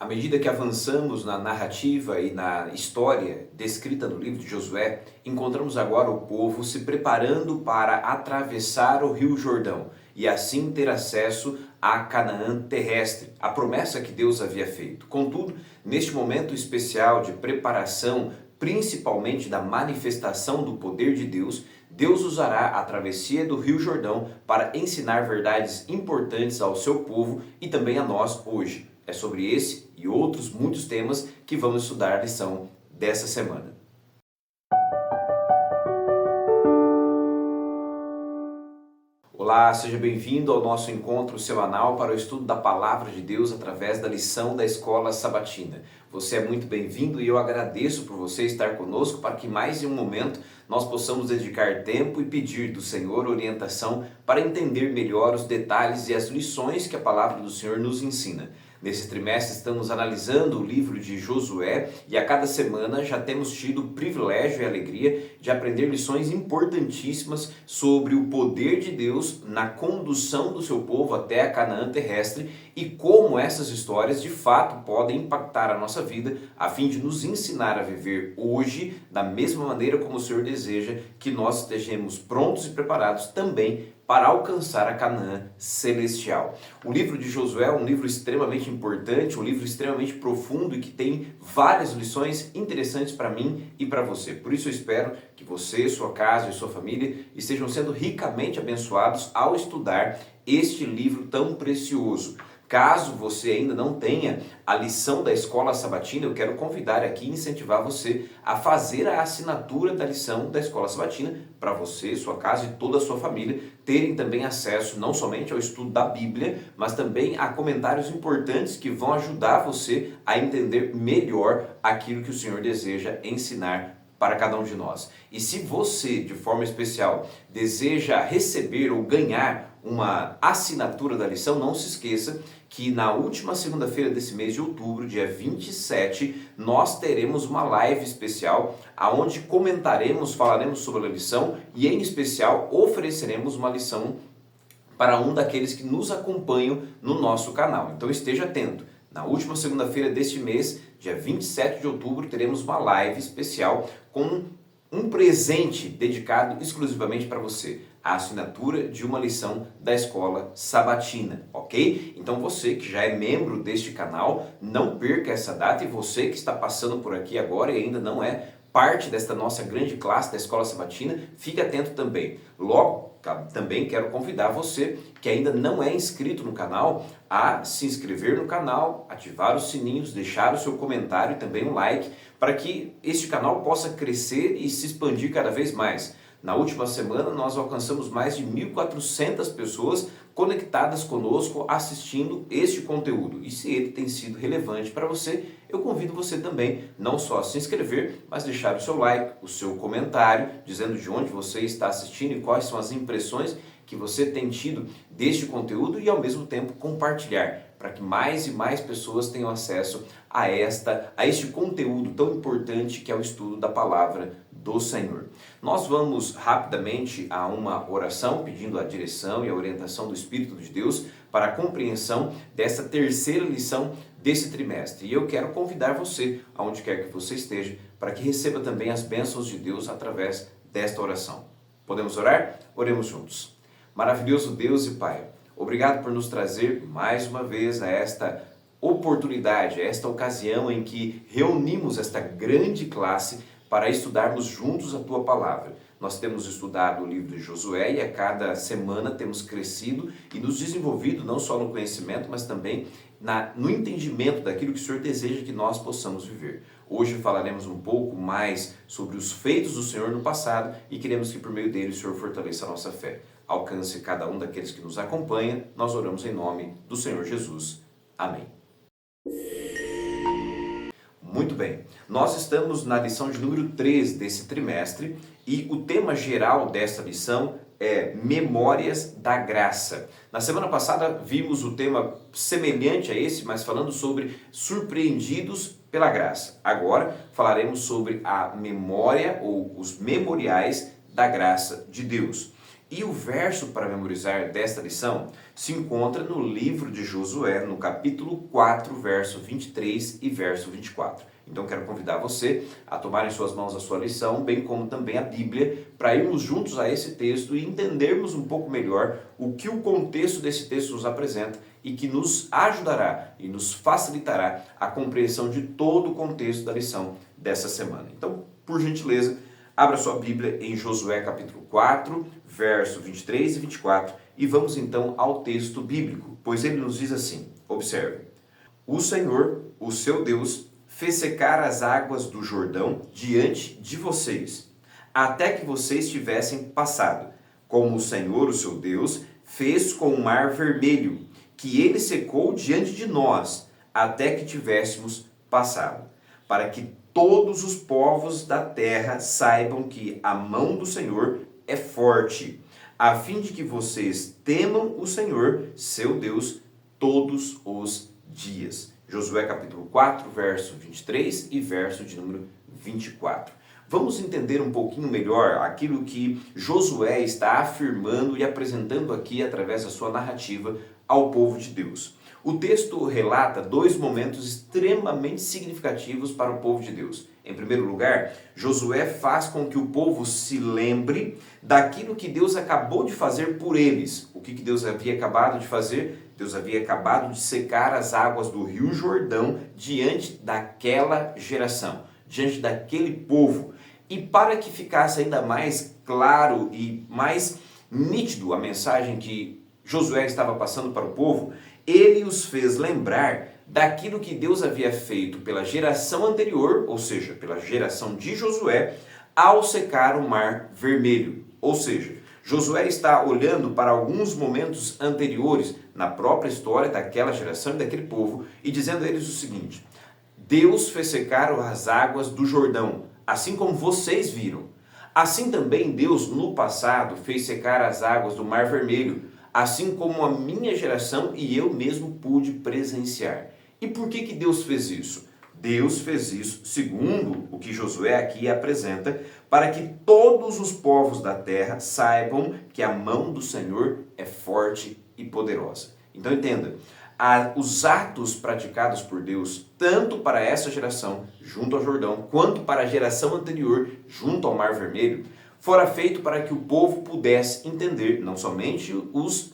À medida que avançamos na narrativa e na história descrita no livro de Josué, encontramos agora o povo se preparando para atravessar o Rio Jordão e assim ter acesso a Canaã terrestre, a promessa que Deus havia feito. Contudo, neste momento especial de preparação, principalmente da manifestação do poder de Deus, Deus usará a travessia do Rio Jordão para ensinar verdades importantes ao seu povo e também a nós hoje. É sobre esse e outros muitos temas que vamos estudar a lição dessa semana. Olá, seja bem-vindo ao nosso encontro semanal para o estudo da Palavra de Deus através da lição da Escola Sabatina. Você é muito bem-vindo e eu agradeço por você estar conosco para que mais em um momento nós possamos dedicar tempo e pedir do Senhor orientação para entender melhor os detalhes e as lições que a Palavra do Senhor nos ensina. Nesse trimestre estamos analisando o livro de Josué e a cada semana já temos tido o privilégio e a alegria de aprender lições importantíssimas sobre o poder de Deus na condução do seu povo até a Canaã terrestre e como essas histórias de fato podem impactar a nossa vida a fim de nos ensinar a viver hoje da mesma maneira como o Senhor deseja que nós estejamos prontos e preparados também para alcançar a Canaã celestial. O livro de Josué é um livro extremamente importante, um livro extremamente profundo e que tem várias lições interessantes para mim e para você. Por isso eu espero que você, sua casa e sua família estejam sendo ricamente abençoados ao estudar este livro tão precioso. Caso você ainda não tenha a lição da Escola Sabatina, eu quero convidar aqui e incentivar você a fazer a assinatura da lição da Escola Sabatina para você, sua casa e toda a sua família terem também acesso não somente ao estudo da Bíblia, mas também a comentários importantes que vão ajudar você a entender melhor aquilo que o Senhor deseja ensinar para cada um de nós. E se você, de forma especial, deseja receber ou ganhar uma assinatura da lição, não se esqueça que na última segunda-feira desse mês de outubro, dia 27, nós teremos uma live especial onde comentaremos, falaremos sobre a lição e, em especial, ofereceremos uma lição para um daqueles que nos acompanham no nosso canal. Então esteja atento. Na última segunda-feira deste mês, dia 27 de outubro, teremos uma live especial com um presente dedicado exclusivamente para você, a assinatura de uma lição da Escola Sabatina, ok? Então você que já é membro deste canal, não perca essa data, e você que está passando por aqui agora e ainda não é parte desta nossa grande classe da Escola Sabatina, fique atento também. Logo, também quero convidar você que ainda não é inscrito no canal a se inscrever no canal, ativar os sininhos, deixar o seu comentário e também um like para que este canal possa crescer e se expandir cada vez mais. Na última semana nós alcançamos mais de 1.400 pessoas conectadas conosco assistindo este conteúdo. E se ele tem sido relevante para você, eu convido você também não só a se inscrever, mas deixar o seu like, o seu comentário, dizendo de onde você está assistindo e quais são as impressões que você tem tido deste conteúdo e ao mesmo tempo compartilhar, para que mais e mais pessoas tenham acesso a este conteúdo tão importante que é o estudo da Palavra do Senhor. Nós vamos rapidamente a uma oração pedindo a direção e a orientação do Espírito de Deus para a compreensão dessa terceira lição desse trimestre. E eu quero convidar você, aonde quer que você esteja, para que receba também as bênçãos de Deus através desta oração. Podemos orar? Oremos juntos. Maravilhoso Deus e Pai, obrigado por nos trazer mais uma vez a esta oportunidade, a esta ocasião em que reunimos esta grande classe para estudarmos juntos a Tua Palavra. Nós temos estudado o livro de Josué e a cada semana temos crescido e nos desenvolvido não só no conhecimento, mas também no entendimento daquilo que o Senhor deseja que nós possamos viver. Hoje falaremos um pouco mais sobre os feitos do Senhor no passado e queremos que por meio dele o Senhor fortaleça a nossa fé. Alcance cada um daqueles que nos acompanha. Nós oramos em nome do Senhor Jesus. Amém. Muito bem, nós estamos na lição de número 3 desse trimestre e o tema geral dessa lição é Memórias da Graça. Na semana passada vimos o tema semelhante a esse, mas falando sobre surpreendidos pela graça. Agora falaremos sobre a memória ou os memoriais da graça de Deus. E o verso para memorizar desta lição se encontra no livro de Josué, no capítulo 4, verso 23 e verso 24. Então quero convidar você a tomar em suas mãos a sua lição, bem como também a Bíblia, para irmos juntos a esse texto e entendermos um pouco melhor o que o contexto desse texto nos apresenta e que nos ajudará e nos facilitará a compreensão de todo o contexto da lição dessa semana. Então, por gentileza, abra sua Bíblia em Josué capítulo 4, verso 23 e 24 e vamos então ao texto bíblico, pois ele nos diz assim, observe: O Senhor, o seu Deus, fez secar as águas do Jordão diante de vocês, até que vocês tivessem passado, como o Senhor, o seu Deus, fez com o mar vermelho, que ele secou diante de nós, até que tivéssemos passado, para que todos os povos da terra saibam que a mão do Senhor é forte, a fim de que vocês temam o Senhor, seu Deus, todos os dias. Josué capítulo 4, verso 23 e verso de número 24. Vamos entender um pouquinho melhor aquilo que Josué está afirmando e apresentando aqui através da sua narrativa ao povo de Deus. O texto relata dois momentos extremamente significativos para o povo de Deus. Em primeiro lugar, Josué faz com que o povo se lembre daquilo que Deus acabou de fazer por eles. O que Deus havia acabado de fazer? Deus havia acabado de secar as águas do Rio Jordão diante daquela geração, diante daquele povo. E para que ficasse ainda mais claro e mais nítido a mensagem que Josué estava passando para o povo, ele os fez lembrar daquilo que Deus havia feito pela geração anterior, ou seja, pela geração de Josué, ao secar o Mar Vermelho. Ou seja, Josué está olhando para alguns momentos anteriores na própria história daquela geração e daquele povo e dizendo a eles o seguinte: Deus fez secar as águas do Jordão, assim como vocês viram. Assim também Deus no passado fez secar as águas do Mar Vermelho, assim como a minha geração e eu mesmo pude presenciar. E por que Deus fez isso? Deus fez isso, segundo o que Josué aqui apresenta, para que todos os povos da terra saibam que a mão do Senhor é forte e poderosa. Então entenda, os atos praticados por Deus, tanto para essa geração, junto ao Jordão, quanto para a geração anterior, junto ao Mar Vermelho, fora feito para que o povo pudesse entender, não somente os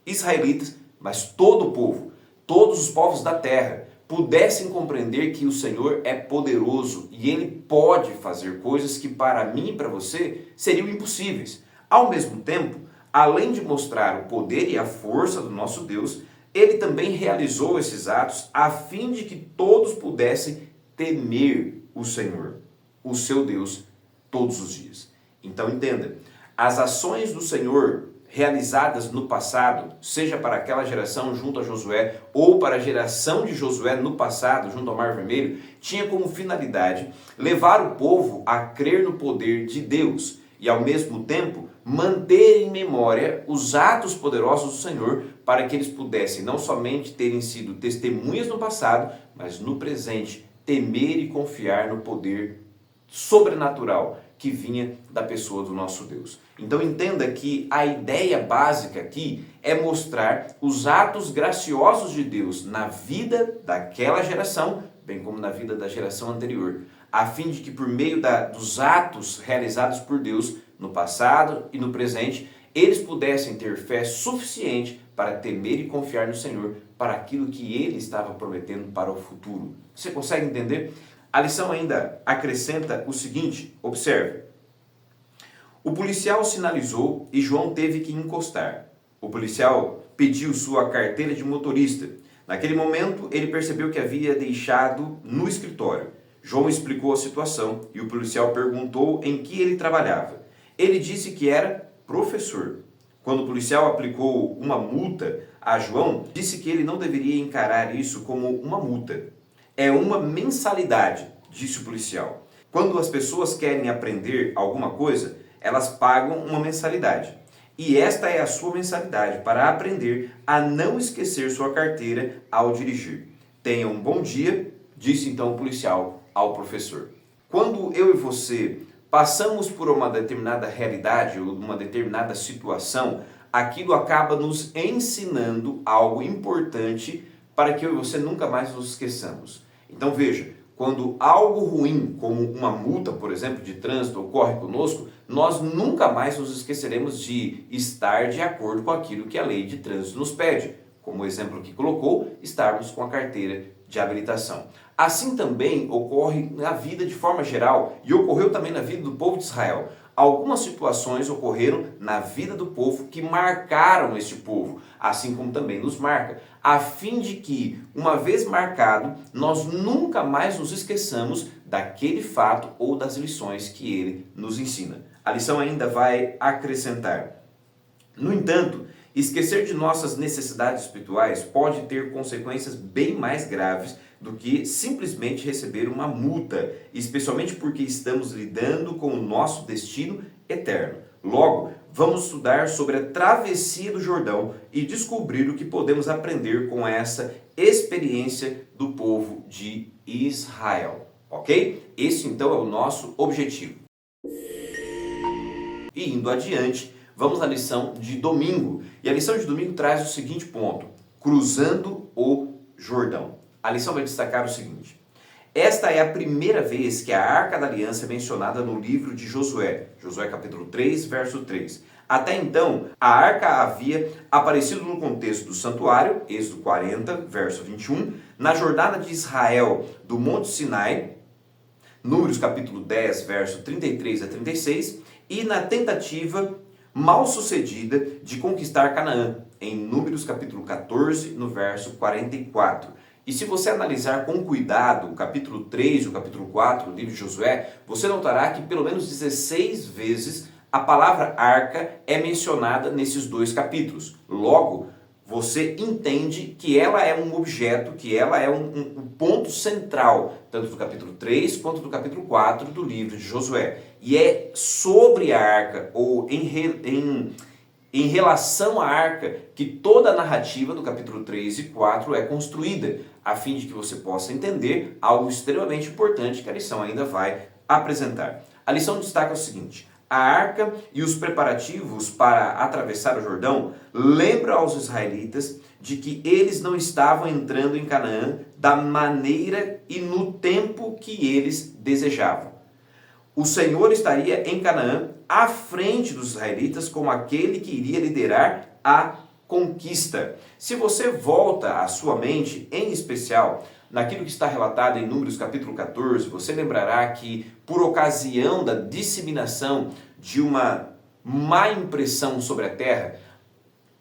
israelitas, mas todo o povo, todos os povos da terra, pudessem compreender que o Senhor é poderoso e Ele pode fazer coisas que para mim e para você seriam impossíveis. Ao mesmo tempo, além de mostrar o poder e a força do nosso Deus, Ele também realizou esses atos a fim de que todos pudessem temer o Senhor, o seu Deus, todos os dias. Então entenda, as ações do Senhor realizadas no passado, seja para aquela geração junto a Josué ou para a geração de Josué no passado junto ao Mar Vermelho, tinha como finalidade levar o povo a crer no poder de Deus e ao mesmo tempo manter em memória os atos poderosos do Senhor para que eles pudessem não somente terem sido testemunhas no passado, mas no presente temer e confiar no poder sobrenatural que vinha da pessoa do nosso Deus. Então entenda que a ideia básica aqui é mostrar os atos graciosos de Deus na vida daquela geração, bem como na vida da geração anterior, a fim de que por meio dos atos realizados por Deus no passado e no presente, eles pudessem ter fé suficiente para temer e confiar no Senhor para aquilo que Ele estava prometendo para o futuro. Você consegue entender? A lição ainda acrescenta o seguinte, observe. O policial sinalizou e João teve que encostar. O policial pediu sua carteira de motorista. Naquele momento, ele percebeu que havia deixado no escritório. João explicou a situação e o policial perguntou em que ele trabalhava. Ele disse que era professor. Quando o policial aplicou uma multa a João, disse que ele não deveria encarar isso como uma multa. É uma mensalidade, disse o policial. Quando as pessoas querem aprender alguma coisa, elas pagam uma mensalidade. E esta é a sua mensalidade para aprender a não esquecer sua carteira ao dirigir. Tenha um bom dia, disse então o policial ao professor. Quando eu e você passamos por uma determinada realidade ou uma determinada situação, aquilo acaba nos ensinando algo importante para que eu e você nunca mais nos esqueçamos. Então veja, quando algo ruim, como uma multa, por exemplo, de trânsito ocorre conosco, nós nunca mais nos esqueceremos de estar de acordo com aquilo que a lei de trânsito nos pede. Como o exemplo que colocou, estarmos com a carteira de habilitação. Assim também ocorre na vida de forma geral e ocorreu também na vida do povo de Israel. Algumas situações ocorreram na vida do povo que marcaram este povo, assim como também nos marca, a fim de que, uma vez marcado, nós nunca mais nos esqueçamos daquele fato ou das lições que ele nos ensina. A lição ainda vai acrescentar. No entanto, esquecer de nossas necessidades espirituais pode ter consequências bem mais graves do que simplesmente receber uma multa, especialmente porque estamos lidando com o nosso destino eterno. Logo, vamos estudar sobre a travessia do Jordão e descobrir o que podemos aprender com essa experiência do povo de Israel. Ok? Esse então é o nosso objetivo. E indo adiante, vamos à lição de domingo. E a lição de domingo traz o seguinte ponto: cruzando o Jordão. A lição vai destacar o seguinte: esta é a primeira vez que a Arca da Aliança é mencionada no livro de Josué. Josué capítulo 3, verso 3. Até então, a Arca havia aparecido no contexto do santuário, Êxodo 40, verso 21, na jornada de Israel do Monte Sinai, Números capítulo 10, verso 33 a 36, e na tentativa mal sucedida de conquistar Canaã, em Números capítulo 14, no verso 44. E se você analisar com cuidado o capítulo 3 e o capítulo 4 do livro de Josué, você notará que pelo menos 16 vezes a palavra arca é mencionada nesses dois capítulos. Logo, você entende que ela é um objeto, que ela é um ponto central, tanto do capítulo 3 quanto do capítulo 4 do livro de Josué. E é sobre a arca, ou em relação à arca, que toda a narrativa do capítulo 3 e 4 é construída, a fim de que você possa entender algo extremamente importante que a lição ainda vai apresentar. A lição destaca o seguinte: a arca e os preparativos para atravessar o Jordão lembram aos israelitas de que eles não estavam entrando em Canaã da maneira e no tempo que eles desejavam. O Senhor estaria em Canaã à frente dos israelitas como aquele que iria liderar a conquista. Se você volta à sua mente, em especial naquilo que está relatado em Números capítulo 14, você lembrará que por ocasião da disseminação de uma má impressão sobre a terra,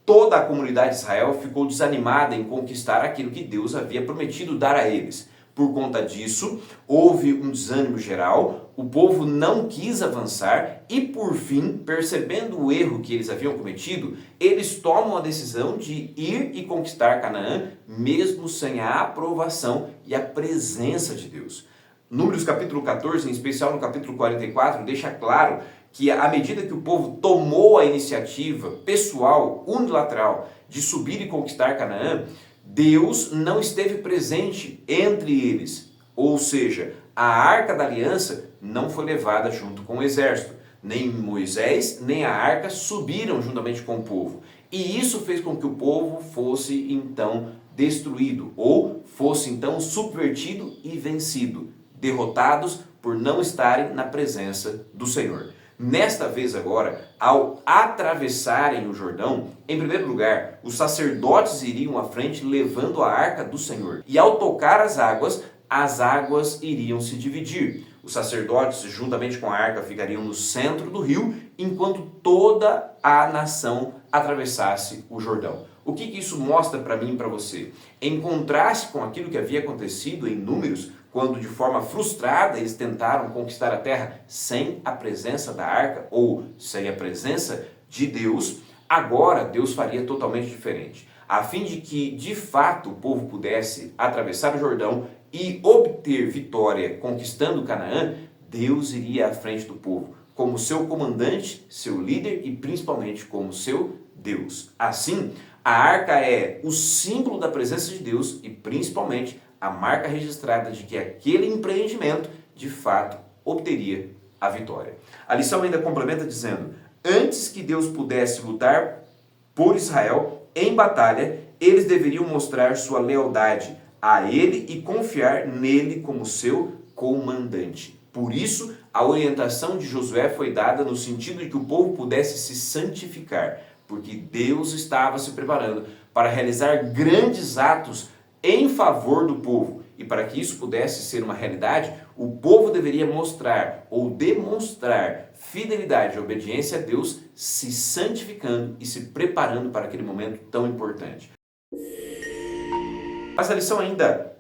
toda a comunidade de Israel ficou desanimada em conquistar aquilo que Deus havia prometido dar a eles. Por conta disso, houve um desânimo geral, o povo não quis avançar e, por fim, percebendo o erro que eles haviam cometido, eles tomam a decisão de ir e conquistar Canaã, mesmo sem a aprovação e a presença de Deus. Números capítulo 14, em especial no capítulo 44, deixa claro que à medida que o povo tomou a iniciativa pessoal, unilateral, de subir e conquistar Canaã, Deus não esteve presente entre eles, ou seja, a Arca da Aliança não foi levada junto com o exército. Nem Moisés, nem a arca subiram juntamente com o povo. E isso fez com que o povo fosse então destruído, ou fosse então subvertido e vencido, derrotados por não estarem na presença do Senhor. Nesta vez agora, ao atravessarem o Jordão, em primeiro lugar, os sacerdotes iriam à frente levando a arca do Senhor. E ao tocar as águas iriam se dividir. Os sacerdotes, juntamente com a arca, ficariam no centro do rio, enquanto toda a nação atravessasse o Jordão. O que isso mostra para mim e para você? Em contraste com aquilo que havia acontecido em Números, quando de forma frustrada eles tentaram conquistar a terra sem a presença da arca ou sem a presença de Deus, agora Deus faria totalmente diferente. A fim de que, de fato, o povo pudesse atravessar o Jordão e obter vitória conquistando Canaã, Deus iria à frente do povo, como seu comandante, seu líder e principalmente como seu Deus. Assim, a arca é o símbolo da presença de Deus e principalmente a marca registrada de que aquele empreendimento, de fato, obteria a vitória. A lição ainda complementa dizendo: antes que Deus pudesse lutar por Israel em batalha, eles deveriam mostrar sua lealdade a Ele e confiar nele como seu comandante. Por isso, a orientação de Josué foi dada no sentido de que o povo pudesse se santificar, porque Deus estava se preparando para realizar grandes atos em favor do povo. E para que isso pudesse ser uma realidade, o povo deveria mostrar ou demonstrar fidelidade e obediência a Deus, se santificando e se preparando para aquele momento tão importante. Mas a lição ainda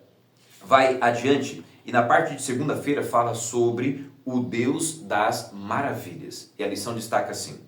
vai adiante e na parte de segunda-feira fala sobre o Deus das maravilhas. E a lição destaca assim: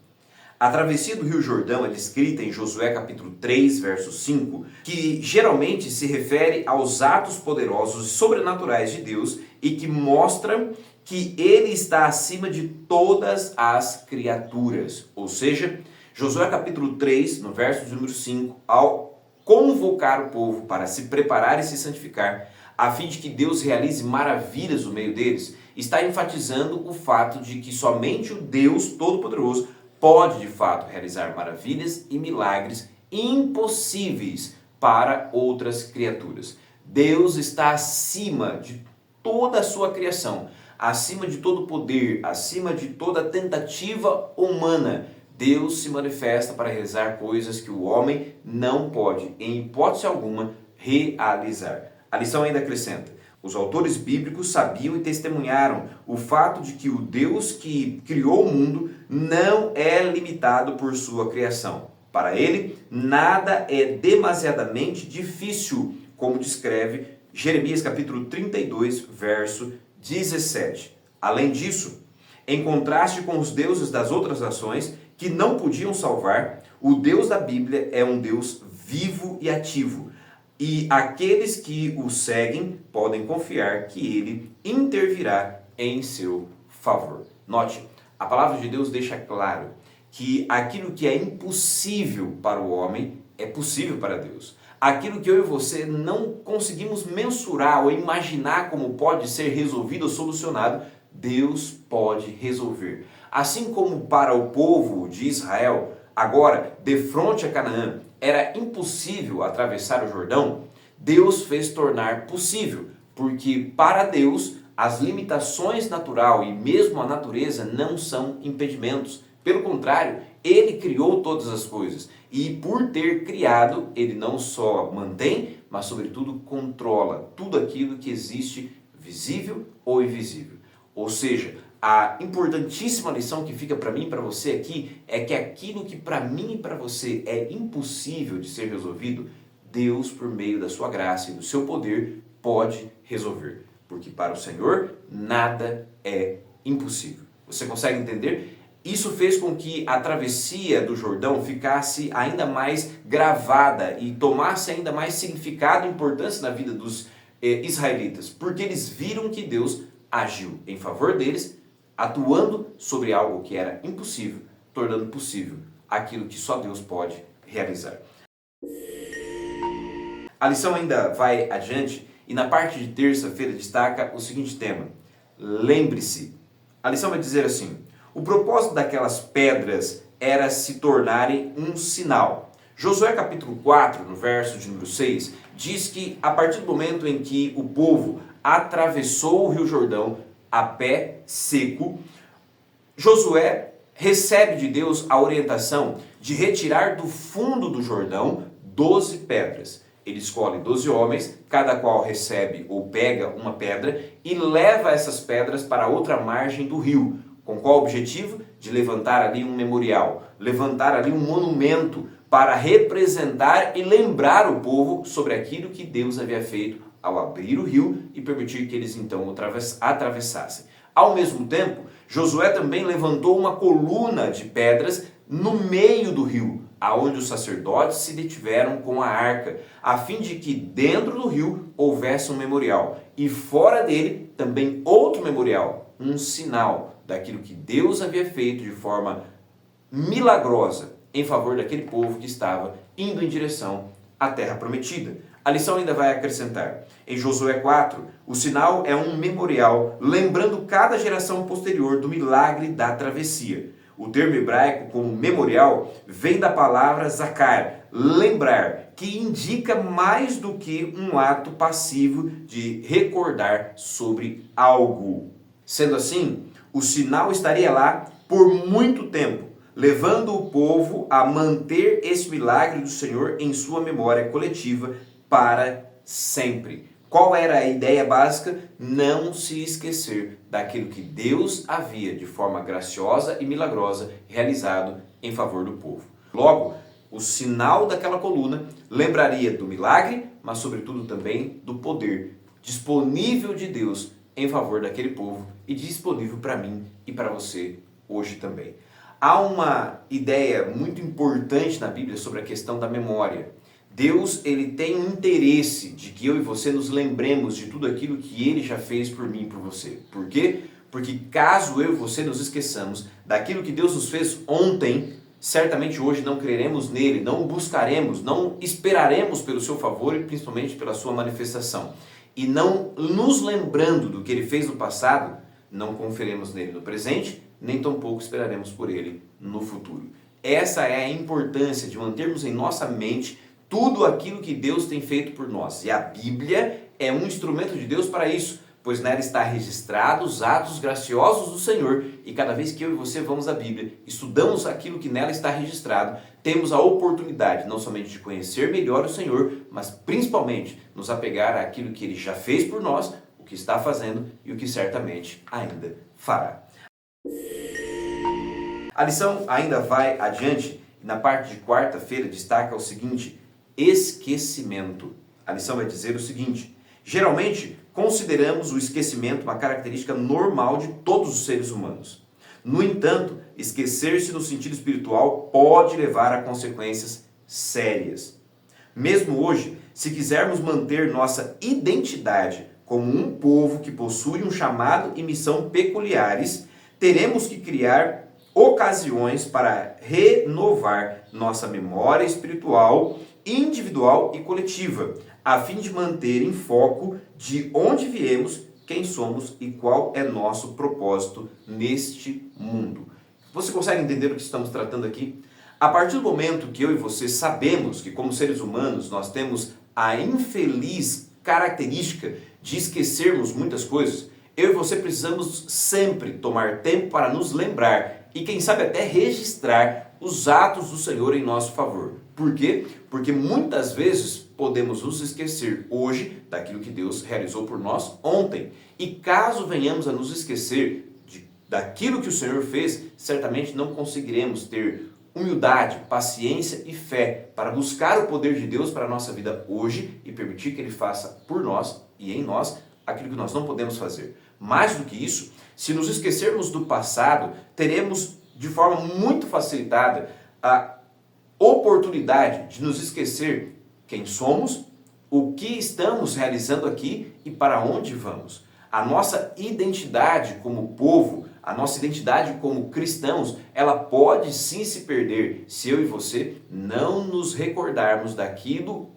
a travessia do Rio Jordão é descrita em Josué capítulo 3, verso 5, que geralmente se refere aos atos poderosos e sobrenaturais de Deus e que mostram que Ele está acima de todas as criaturas. Ou seja, Josué capítulo 3, no verso de número 5, ao convocar o povo para se preparar e se santificar, a fim de que Deus realize maravilhas no meio deles, está enfatizando o fato de que somente o Deus Todo-Poderoso pode de fato realizar maravilhas e milagres impossíveis para outras criaturas. Deus está acima de toda a sua criação, acima de todo poder, acima de toda tentativa humana. Deus se manifesta para realizar coisas que o homem não pode, em hipótese alguma, realizar. A lição ainda acrescenta: os autores bíblicos sabiam e testemunharam o fato de que o Deus que criou o mundo não é limitado por sua criação. Para ele, nada é demasiadamente difícil, como descreve Jeremias capítulo 32, verso 17. Além disso, em contraste com os deuses das outras nações que não podiam salvar, o Deus da Bíblia é um Deus vivo e ativo. E aqueles que o seguem podem confiar que ele intervirá em seu favor. Note, a palavra de Deus deixa claro que aquilo que é impossível para o homem é possível para Deus. Aquilo que eu e você não conseguimos mensurar ou imaginar como pode ser resolvido ou solucionado, Deus pode resolver. Assim como para o povo de Israel, agora de frente a Canaã, era impossível atravessar o Jordão, Deus fez tornar possível, porque para Deus as limitações naturais e mesmo a natureza não são impedimentos. Pelo contrário, Ele criou todas as coisas e por ter criado, Ele não só mantém, mas sobretudo controla tudo aquilo que existe, visível ou invisível. Ou seja, a importantíssima lição que fica para mim e para você aqui é que aquilo que para mim e para você é impossível de ser resolvido, Deus, por meio da sua graça e do seu poder, pode resolver. Porque para o Senhor, nada é impossível. Você consegue entender? Isso fez com que a travessia do Jordão ficasse ainda mais gravada e tomasse ainda mais significado e importância na vida dos israelitas. Porque eles viram que Deus agiu em favor deles, atuando sobre algo que era impossível, tornando possível aquilo que só Deus pode realizar. A lição ainda vai adiante e na parte de terça-feira destaca o seguinte tema: lembre-se. A lição vai dizer assim: o propósito daquelas pedras era se tornarem um sinal. Josué capítulo 4, no verso de número 6, diz que a partir do momento em que o povo atravessou o Rio Jordão a pé seco, Josué recebe de Deus a orientação de retirar do fundo do Jordão 12 pedras. Ele escolhe 12 homens, cada qual recebe ou pega uma pedra e leva essas pedras para outra margem do rio. Com qual objetivo? De levantar ali um memorial, levantar ali um monumento para representar e lembrar o povo sobre aquilo que Deus havia feito ao abrir o rio e permitir que eles então o atravessassem. Ao mesmo tempo, Josué também levantou uma coluna de pedras no meio do rio, aonde os sacerdotes se detiveram com a arca, a fim de que dentro do rio houvesse um memorial e fora dele também outro memorial, um sinal daquilo que Deus havia feito de forma milagrosa em favor daquele povo que estava indo em direção à terra prometida. A lição ainda vai acrescentar: em Josué 4, o sinal é um memorial, lembrando cada geração posterior do milagre da travessia. O termo hebraico como memorial vem da palavra zakar, lembrar, que indica mais do que um ato passivo de recordar sobre algo. Sendo assim, o sinal estaria lá por muito tempo, levando o povo a manter esse milagre do Senhor em sua memória coletiva para sempre. Qual era a ideia básica? Não se esquecer daquilo que Deus havia, de forma graciosa e milagrosa, realizado em favor do povo. Logo, o sinal daquela coluna lembraria do milagre, mas sobretudo também do poder disponível de Deus em favor daquele povo e disponível para mim e para você hoje também. Há uma ideia muito importante na Bíblia sobre a questão da memória. Deus, ele tem um interesse de que eu e você nos lembremos de tudo aquilo que ele já fez por mim e por você. Por quê? Porque caso eu e você nos esqueçamos daquilo que Deus nos fez ontem, certamente hoje não creremos nele, não o buscaremos, não esperaremos pelo seu favor e principalmente pela sua manifestação. E não nos lembrando do que ele fez no passado, não confiaremos nele no presente, nem tampouco esperaremos por ele no futuro. Essa é a importância de mantermos em nossa mente tudo aquilo que Deus tem feito por nós. E a Bíblia é um instrumento de Deus para isso, pois nela está registrado os atos graciosos do Senhor. E cada vez que eu e você vamos à Bíblia, estudamos aquilo que nela está registrado, temos a oportunidade não somente de conhecer melhor o Senhor, mas principalmente nos apegar àquilo que ele já fez por nós, o que está fazendo e o que certamente ainda fará. A lição ainda vai adiante e na parte de quarta-feira destaca o seguinte: esquecimento. A lição vai dizer o seguinte: geralmente consideramos o esquecimento uma característica normal de todos os seres humanos. No entanto, esquecer-se no sentido espiritual pode levar a consequências sérias. Mesmo hoje, se quisermos manter nossa identidade como um povo que possui um chamado e missão peculiares, teremos que criar ocasiões para renovar nossa memória espiritual, individual e coletiva, a fim de manter em foco de onde viemos, quem somos e qual é nosso propósito neste mundo. Você consegue entender o que estamos tratando aqui? A partir do momento que eu e você sabemos que, como seres humanos, nós temos a infeliz característica de esquecermos muitas coisas, eu e você precisamos sempre tomar tempo para nos lembrar e quem sabe até registrar os atos do Senhor em nosso favor. Por quê? Porque muitas vezes podemos nos esquecer hoje daquilo que Deus realizou por nós ontem. E caso venhamos a nos esquecer daquilo que o Senhor fez, certamente não conseguiremos ter humildade, paciência e fé para buscar o poder de Deus para a nossa vida hoje e permitir que Ele faça por nós e em nós aquilo que nós não podemos fazer. Mais do que isso, se nos esquecermos do passado, teremos de forma muito facilitada a oportunidade de nos esquecer quem somos, o que estamos realizando aqui e para onde vamos. A nossa identidade como povo, a nossa identidade como cristãos, ela pode sim se perder se eu e você não nos recordarmos daquilo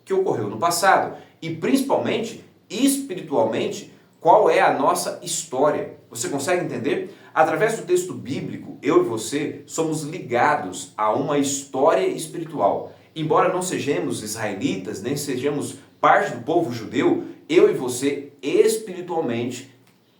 que ocorreu no passado e principalmente, espiritualmente, qual é a nossa história. Você consegue entender? Através do texto bíblico, eu e você somos ligados a uma história espiritual. Embora não sejamos israelitas, nem sejamos parte do povo judeu, eu e você espiritualmente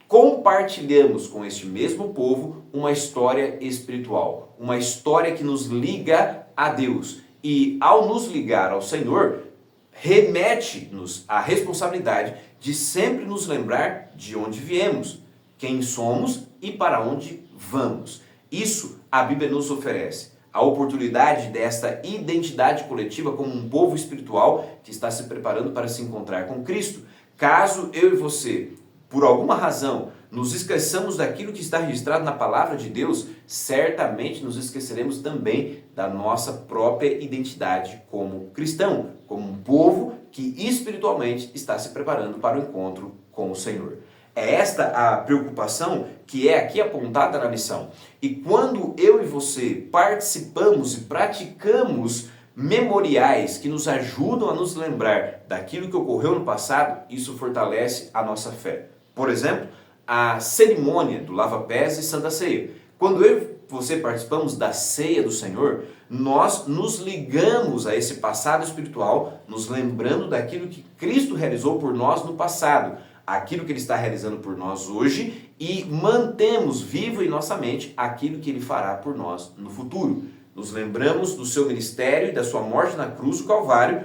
compartilhamos com este mesmo povo uma história espiritual, uma história que nos liga a Deus. E ao nos ligar ao Senhor, remete-nos à responsabilidade de sempre nos lembrar de onde viemos, quem somos e para onde vamos. Isso a Bíblia nos oferece. A oportunidade desta identidade coletiva como um povo espiritual que está se preparando para se encontrar com Cristo. Caso eu e você, por alguma razão, nos esqueçamos daquilo que está registrado na palavra de Deus, certamente nos esqueceremos também da nossa própria identidade como cristão, como um povo que espiritualmente está se preparando para o encontro com o Senhor. É esta a preocupação que é aqui apontada na lição. E quando eu e você participamos e praticamos memoriais que nos ajudam a nos lembrar daquilo que ocorreu no passado, isso fortalece a nossa fé. Por exemplo, a cerimônia do lava-pés e Santa Ceia. Quando eu e você participamos da ceia do Senhor, nós nos ligamos a esse passado espiritual, nos lembrando daquilo que Cristo realizou por nós no passado, aquilo que Ele está realizando por nós hoje e mantemos vivo em nossa mente aquilo que Ele fará por nós no futuro. Nos lembramos do seu ministério e da sua morte na cruz do Calvário,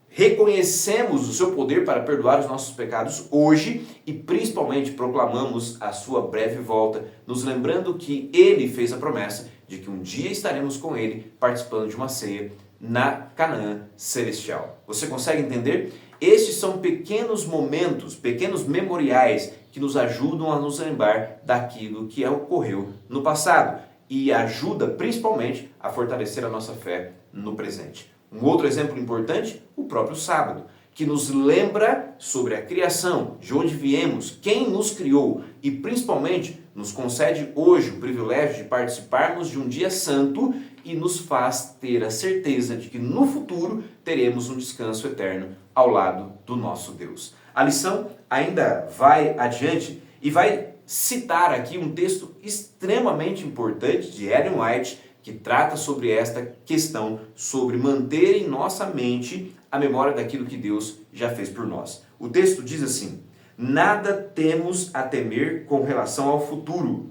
reconhecemos o seu poder para perdoar os nossos pecados hoje e principalmente proclamamos a sua breve volta, nos lembrando que Ele fez a promessa de que um dia estaremos com Ele participando de uma ceia na Canaã celestial. Você consegue entender? Estes são pequenos momentos, pequenos memoriais que nos ajudam a nos lembrar daquilo que ocorreu no passado e ajuda principalmente a fortalecer a nossa fé no presente. Um outro exemplo importante, o próprio sábado, que nos lembra sobre a criação, de onde viemos, quem nos criou e principalmente nos concede hoje o privilégio de participarmos de um dia santo e nos faz ter a certeza de que no futuro teremos um descanso eterno ao lado do nosso Deus. A lição ainda vai adiante e vai citar aqui um texto extremamente importante de Ellen White, que trata sobre esta questão, sobre manter em nossa mente a memória daquilo que Deus já fez por nós. O texto diz assim: nada temos a temer com relação ao futuro,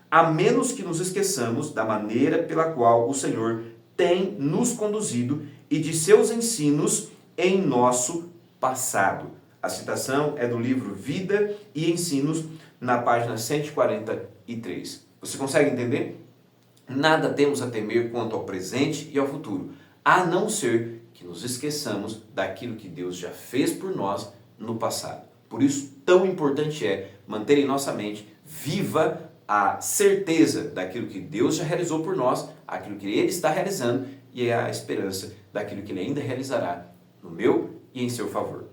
a menos que nos esqueçamos da maneira pela qual o Senhor tem nos conduzido e de seus ensinos em nosso passado. A citação é do livro Vida e Ensinos, na página 143. Você consegue entender? Nada temos a temer quanto ao presente e ao futuro, a não ser que nos esqueçamos daquilo que Deus já fez por nós no passado. Por isso, tão importante é manter em nossa mente viva a certeza daquilo que Deus já realizou por nós, aquilo que Ele está realizando e a esperança daquilo que Ele ainda realizará no meu e em seu favor.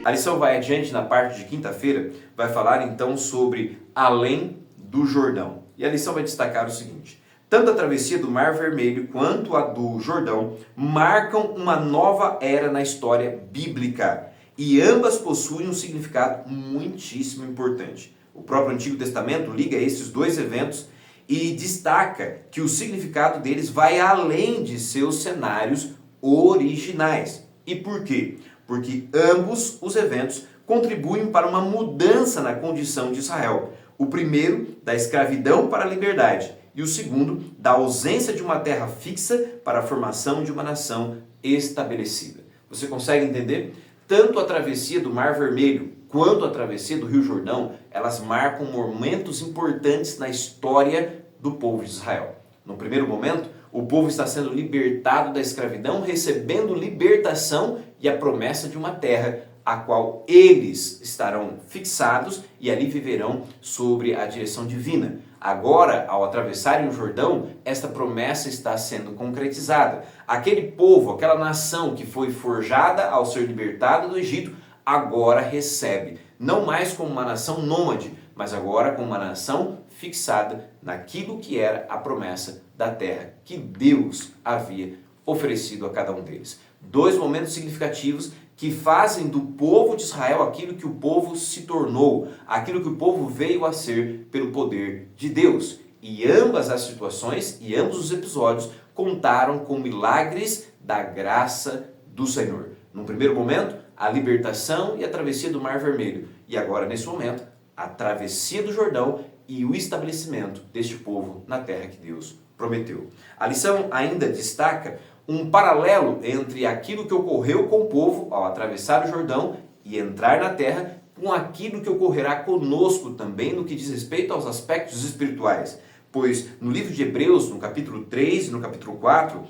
A lição vai adiante na parte de quinta-feira, vai falar então sobre além do Jordão. E a lição vai destacar o seguinte: tanto a travessia do Mar Vermelho quanto a do Jordão marcam uma nova era na história bíblica e ambas possuem um significado muitíssimo importante. O próprio Antigo Testamento liga esses dois eventos e destaca que o significado deles vai além de seus cenários originais. E por quê? Porque ambos os eventos contribuem para uma mudança na condição de Israel. O primeiro, da escravidão para a liberdade, e o segundo, da ausência de uma terra fixa para a formação de uma nação estabelecida. Você consegue entender? Tanto a travessia do Mar Vermelho quanto a travessia do Rio Jordão, elas marcam momentos importantes na história do povo de Israel. No primeiro momento, o povo está sendo libertado da escravidão, recebendo libertação e a promessa de uma terra a qual eles estarão fixados e ali viverão sobre a direção divina. Agora, ao atravessarem o Jordão, esta promessa está sendo concretizada. Aquele povo, aquela nação que foi forjada ao ser libertada do Egito, agora recebe, não mais como uma nação nômade, mas agora como uma nação fixada naquilo que era a promessa da terra que Deus havia oferecido a cada um deles. Dois momentos significativos que fazem do povo de Israel aquilo que o povo se tornou, aquilo que o povo veio a ser pelo poder de Deus. E ambas as situações e ambos os episódios contaram com milagres da graça do Senhor. No primeiro momento, a libertação e a travessia do Mar Vermelho. E agora, nesse momento, a travessia do Jordão e o estabelecimento deste povo na terra que Deus prometeu. A lição ainda destaca um paralelo entre aquilo que ocorreu com o povo ao atravessar o Jordão e entrar na terra, com aquilo que ocorrerá conosco também no que diz respeito aos aspectos espirituais. Pois no livro de Hebreus, no capítulo 3 e no capítulo 4,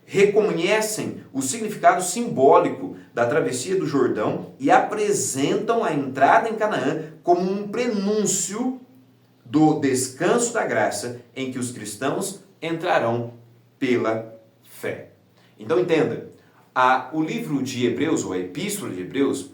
reconhecem o significado simbólico da travessia do Jordão e apresentam a entrada em Canaã como um prenúncio do descanso da graça em que os cristãos entrarão pela fé. Então entenda, o livro de Hebreus, ou a Epístola de Hebreus,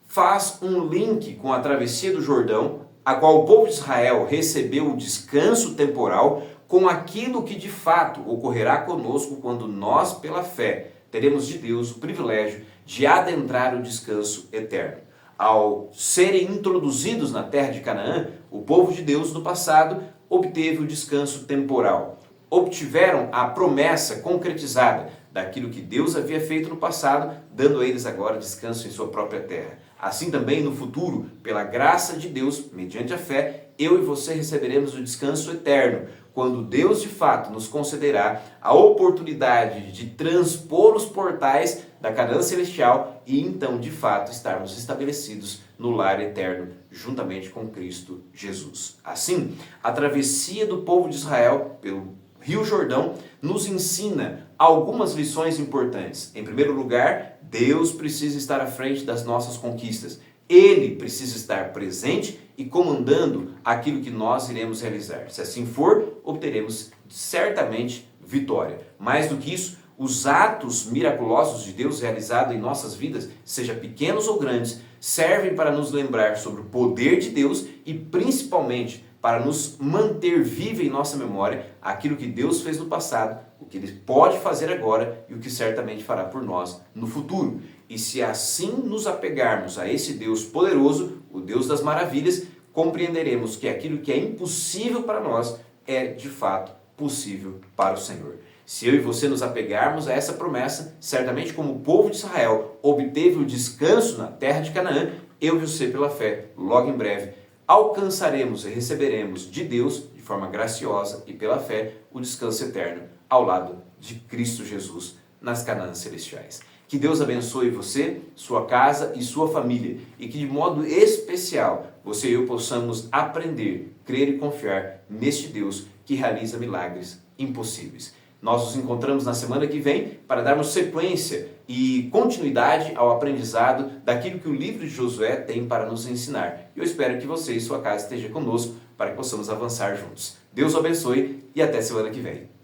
faz um link com a travessia do Jordão, a qual o povo de Israel recebeu o descanso temporal, com aquilo que de fato ocorrerá conosco quando nós, pela fé, teremos de Deus o privilégio de adentrar o descanso eterno. Ao serem introduzidos na terra de Canaã, o povo de Deus no passado obteve o descanso temporal. Obtiveram a promessa concretizada daquilo que Deus havia feito no passado, dando a eles agora descanso em sua própria terra. Assim também no futuro, pela graça de Deus, mediante a fé, eu e você receberemos o descanso eterno, quando Deus de fato nos concederá a oportunidade de transpor os portais da Canaã celestial e então de fato estarmos estabelecidos no lar eterno juntamente com Cristo Jesus. Assim, a travessia do povo de Israel pelo Rio Jordão nos ensina algumas lições importantes. Em primeiro lugar, Deus precisa estar à frente das nossas conquistas. Ele precisa estar presente e comandando aquilo que nós iremos realizar. Se assim for, obteremos certamente vitória. Mais do que isso, os atos miraculosos de Deus realizados em nossas vidas, seja pequenos ou grandes, servem para nos lembrar sobre o poder de Deus e principalmente para nos manter vivo em nossa memória aquilo que Deus fez no passado, o que Ele pode fazer agora e o que certamente fará por nós no futuro. E se assim nos apegarmos a esse Deus poderoso, o Deus das maravilhas, compreenderemos que aquilo que é impossível para nós é de fato possível para o Senhor. Se eu e você nos apegarmos a essa promessa, certamente como o povo de Israel obteve o descanso na terra de Canaã, eu e você pela fé, logo em breve, alcançaremos e receberemos de Deus, de forma graciosa e pela fé, o descanso eterno ao lado de Cristo Jesus nas Canaãs celestiais. Que Deus abençoe você, sua casa e sua família e que de modo especial você e eu possamos aprender, crer e confiar neste Deus que realiza milagres impossíveis. Nós nos encontramos na semana que vem para darmos sequência e continuidade ao aprendizado daquilo que o livro de Josué tem para nos ensinar. Eu espero que você e sua casa estejam conosco para que possamos avançar juntos. Deus o abençoe e até semana que vem.